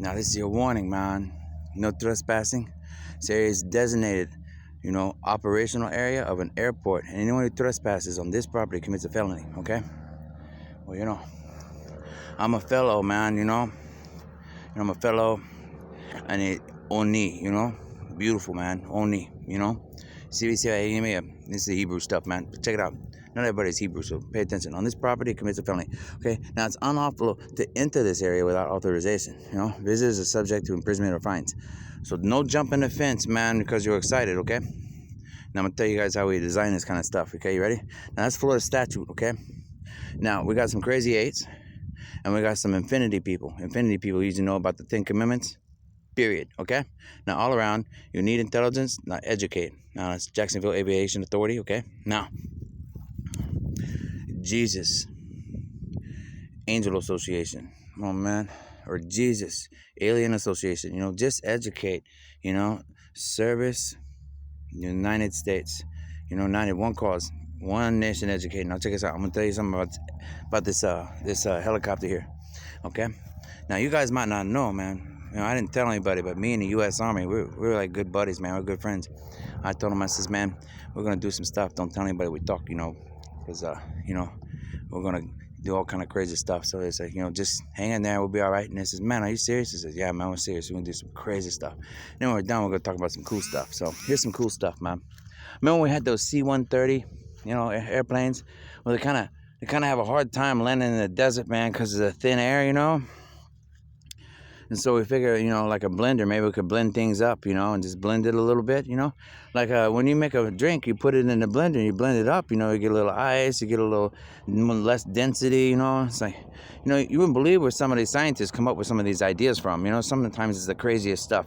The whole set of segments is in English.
Now this is your warning, man. No trespassing. This area is designated, operational area of an airport. And anyone who trespasses on this property commits a felony, okay? Well, I'm a fellow, man, I'm a fellow, and it Oni, beautiful, man, Oni, See, this is the Hebrew stuff, man. But check it out. Not everybody's Hebrew, so pay attention. On this property, commits a felony. Okay, now it's unlawful to enter this area without authorization. Visitors are subject to imprisonment or fines. So no jumping the fence, man, because you're excited. Okay. Now I'm gonna tell you guys how we design this kind of stuff. Okay, you ready? Now that's Florida statute. Okay. Now we got some crazy eights, and we got some infinity people. Infinity people usually know about the 10 Commandments. Period. Okay. Now all around, you need intelligence, not educate. Now it's Jacksonville Aviation Authority. Okay. Now, Jesus Angel Association, oh man, or Jesus Alien Association, just educate, service United States, United one cause, one nation educate. Now check this out. I'm gonna tell you something about this helicopter here. Okay. Now you guys might not know, man. I didn't tell anybody, but me and the U.S. Army, we're like good buddies, man. We're good friends. I told him, I says, man, we're gonna do some stuff. Don't tell anybody we talk, because we're gonna do all kind of crazy stuff. So it's like, just hang in there, we'll be all right. And he says, man, are you serious? He says, yeah, man, we're serious. We're gonna do some crazy stuff. Then when we're done, we're gonna talk about some cool stuff. So here's some cool stuff, man. Remember when we had those C-130, airplanes? Well, they kind of have a hard time landing in the desert, man, because of the thin air, And so we figure, like a blender, maybe we could blend things up, and just blend it a little bit, Like when you make a drink, you put it in the blender and you blend it up, you get a little ice, you get a little less density, It's like, you wouldn't believe where some of these scientists come up with some of these ideas from, Sometimes it's the craziest stuff,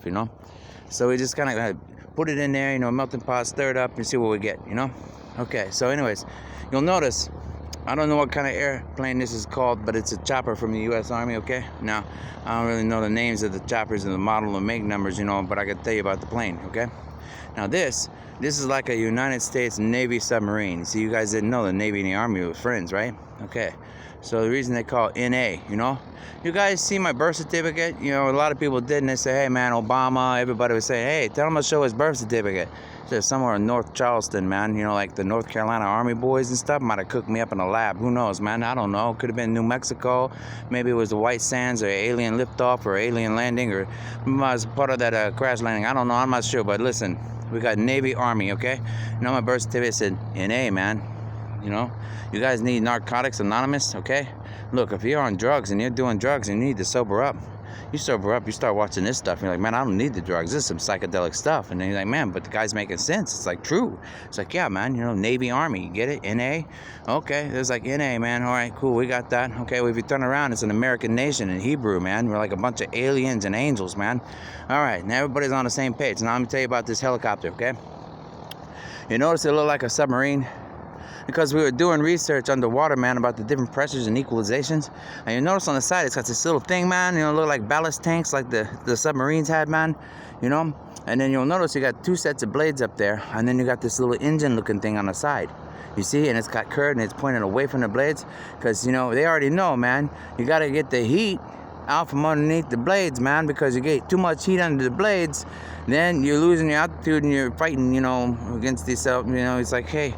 So we just kind of put it in there, melting pot, stir it up and see what we get, Okay, so anyways, you'll notice, I don't know what kind of airplane this is called, but it's a chopper from the U.S. Army, okay? Now, I don't really know the names of the choppers and the model and make numbers, but I can tell you about the plane, okay? Now, this is like a United States Navy submarine. See, you guys didn't know the Navy and the Army were friends, right? Okay. So the reason they call it NA, You guys see my birth certificate? A lot of people didn't. They say, hey, man, Obama, everybody was saying, hey, tell him to show his birth certificate. So somewhere in North Charleston, man, like the North Carolina Army boys and stuff might have cooked me up in a lab. Who knows, man? I don't know. Could have been New Mexico. Maybe it was the White Sands or alien liftoff or alien landing, or I was part of that crash landing. I don't know. I'm not sure. But listen, we got Navy, Army, okay? My birth certificate said NA, man. You guys need Narcotics Anonymous, okay? Look, if you're on drugs and you're doing drugs and you need to sober up, you start watching this stuff. You're like, man, I don't need the drugs. This is some psychedelic stuff. And then you're like, man, but the guy's making sense. It's like true. It's like, yeah, man, Navy, Army, you get it? NA? Okay, there's like NA, man. All right, cool, we got that. Okay, well, if you turn around, it's an American nation in Hebrew, man. We're like a bunch of aliens and angels, man. All right, now everybody's on the same page. Now let me tell you about this helicopter, okay? You notice it looked like a submarine? Because we were doing research underwater, man, about the different pressures and equalizations. And you notice on the side, it's got this little thing, man, look like ballast tanks like the submarines had, man, And then you'll notice you got two sets of blades up there, and then you got this little engine-looking thing on the side. You see? And it's got curved, and it's pointing away from the blades. Because, they already know, man, you got to get the heat out from underneath the blades, man, because you get too much heat under the blades, then you're losing your altitude and you're fighting, against yourself. It's like, hey,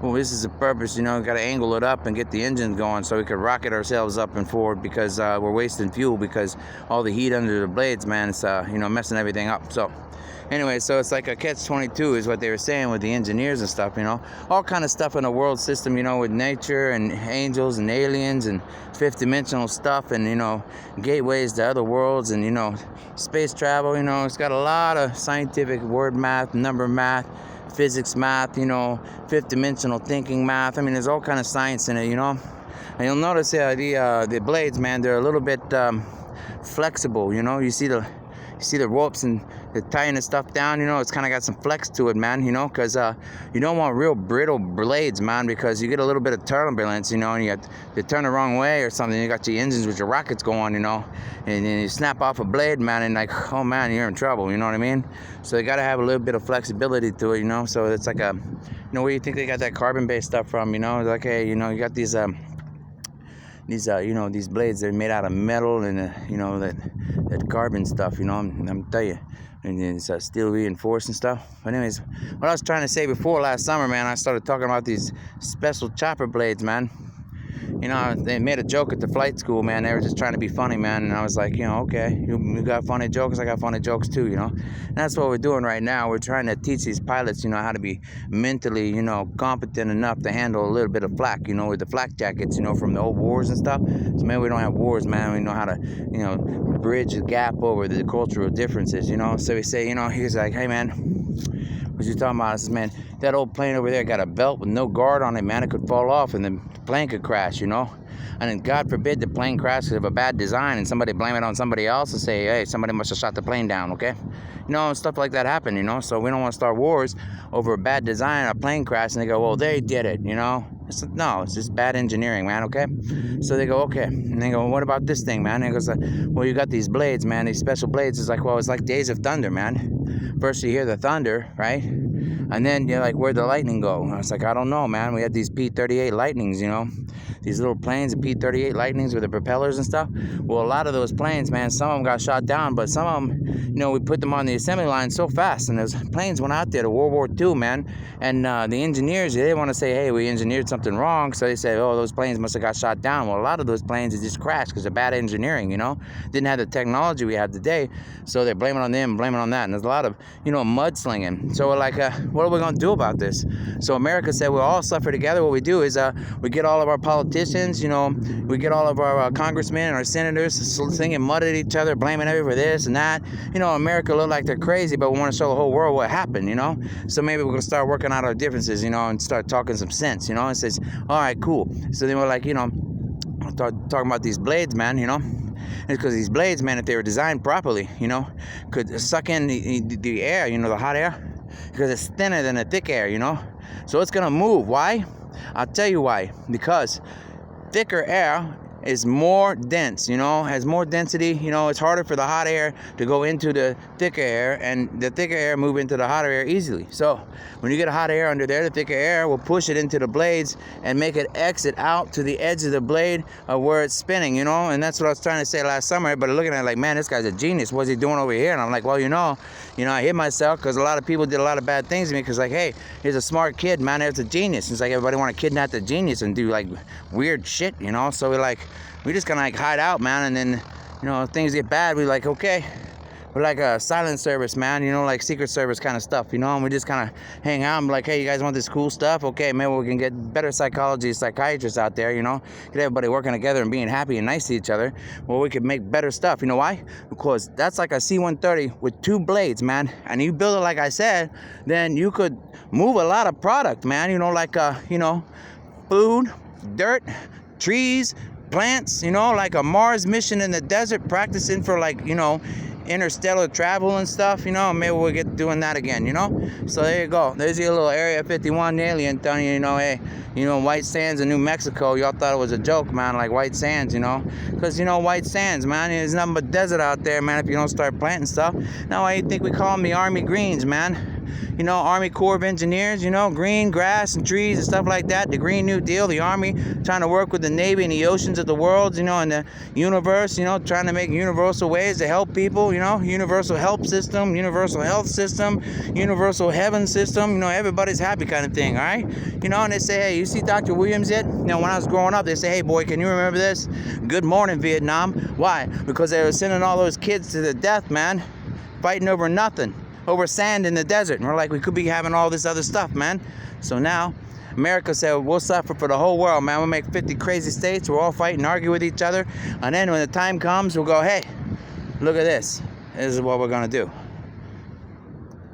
well, this is the purpose, got to angle it up and get the engine going so we can rocket ourselves up and forward, because we're wasting fuel because all the heat under the blades, man, it's, messing everything up. So anyway, so it's like a catch-22 is what they were saying with the engineers and stuff, all kind of stuff in the world system, with nature and angels and aliens and fifth-dimensional stuff and, gateways to other worlds and, space travel, it's got a lot of scientific word math, number math, physics math, fifth-dimensional thinking math. I mean, there's all kind of science in it, And you'll notice the blades, man, they're a little bit flexible, You see the ropes and they're tying the stuff down, it's kind of got some flex to it, man, because you don't want real brittle blades, man, because you get a little bit of turbulence, and you turn the wrong way or something, you got your engines with your rockets going, and then you snap off a blade, man, and like, oh man, you're in trouble, you know what I mean? So you got to have a little bit of flexibility to it, so it's like a, where you think they got that carbon-based stuff from, like, hey, you got these these these blades, they're made out of metal and that carbon stuff, I'm telling you, and it's steel reinforced and stuff. But anyways, what I was trying to say before, last summer, man, I started talking about these special chopper blades, man. They made a joke at the flight school, man. They were just trying to be funny, man. And I was like, okay, you got funny jokes, I got funny jokes too, And that's what we're doing right now. We're trying to teach these pilots, how to be mentally, competent enough to handle a little bit of flak, with the flak jackets, from the old wars and stuff. So, man, we don't have wars, man. We know how to, bridge the gap over the cultural differences, So we say, he's like, hey, man, what you talking about? I said, man, that old plane over there got a belt with no guard on it, man. It could fall off and the plane could crash, And then God forbid the plane crashes because of a bad design and somebody blame it on somebody else and say, hey, somebody must have shot the plane down, okay? Stuff like that happen, So we don't want to start wars over a bad design, a plane crash, and they go, well, they did it, No, it's just bad engineering, man, okay? So they go, okay. And they go, what about this thing, man? And he goes, well, you got these blades, man, these special blades. It's like, well, it's like Days of Thunder, man. First you hear the thunder, right? And then you're like, where'd the lightning go? And I was like, I don't know, man. We had these P-38 Lightnings, these little planes, the P-38 Lightnings with the propellers and stuff. Well, a lot of those planes, man, some of them got shot down, but some of them, we put them on the assembly line so fast, and those planes went out there to World War II, man. And the engineers, they didn't want to say, hey, we engineered something wrong, so they said, oh, those planes must have got shot down. Well, a lot of those planes, they just crashed because of bad engineering, Didn't have the technology we have today, so they're blaming on them, blaming on that. And there's a lot of, mudslinging. So we're like, what are we going to do about this? So America said, we'll all suffer together. What we do is we get all of our politicians, we get all of our congressmen and our senators slinging mud at each other, blaming everybody for this and that. America look like they're crazy, but we want to show the whole world what happened, So maybe we're going to start working out our differences, and start talking some sense, And says, all right, cool. So then we're like, start talking about these blades, man, It's because these blades, man, if they were designed properly, could suck in the air, the hot air, because it's thinner than the thick air, So it's going to move. Why? I'll tell you why. Because thicker air is more dense, has more density. It's harder for the hot air to go into the thicker air, and the thicker air move into the hotter air easily. So when you get a hot air under there, the thicker air will push it into the blades and make it exit out to the edge of the blade where it's spinning, And that's what I was trying to say last summer. Everybody looking at it like, man, this guy's a genius. What's he doing over here? And I'm like, well, I hit myself because a lot of people did a lot of bad things to me because, like, hey, he's a smart kid, man. There's a genius. It's like everybody want to kidnap the genius and do, like, weird shit, So we just kind of, like, hide out, man. And then, if things get bad, we're like, okay. We're like a silent service, man, like Secret Service kind of stuff, and we just kind of hang out and be like, hey, you guys want this cool stuff? Okay, maybe we can get better psychiatrists out there, get everybody working together and being happy and nice to each other. Well, we could make better stuff. You know why? Because that's like a C-130 with two blades, man, and you build it like I said, then you could move a lot of product, man, like, food, dirt, trees, plants, like a Mars mission in the desert, practicing for, like, interstellar travel and stuff, maybe we'll get doing that again, So there you go. There's your little Area 51 alien telling you, hey, White Sands in New Mexico, y'all thought it was a joke, man, like White Sands, because, White Sands, man, there's nothing but desert out there, man, if you don't start planting stuff. Now, why do you think we call them the Army Greens, man? Army Corps of Engineers, green grass and trees and stuff like that. The Green New Deal, the Army trying to work with the Navy and the oceans of the world, and the universe, trying to make universal ways to help people, universal health system, universal health system, universal heaven system, everybody's happy kind of thing, all right? And they say, hey, you see Dr. Williams yet? When I was growing up, they say, hey, boy, can you remember this? Good morning, Vietnam. Why? Because they were sending all those kids to the death, man, fighting over nothing. Over sand in the desert. And we're like, we could be having all this other stuff, man. So now America said, we'll suffer for the whole world, man. We'll make 50 crazy states. We'll all fight and argue with each other. And then when the time comes, we'll go, hey, look at this. This is what we're going to do.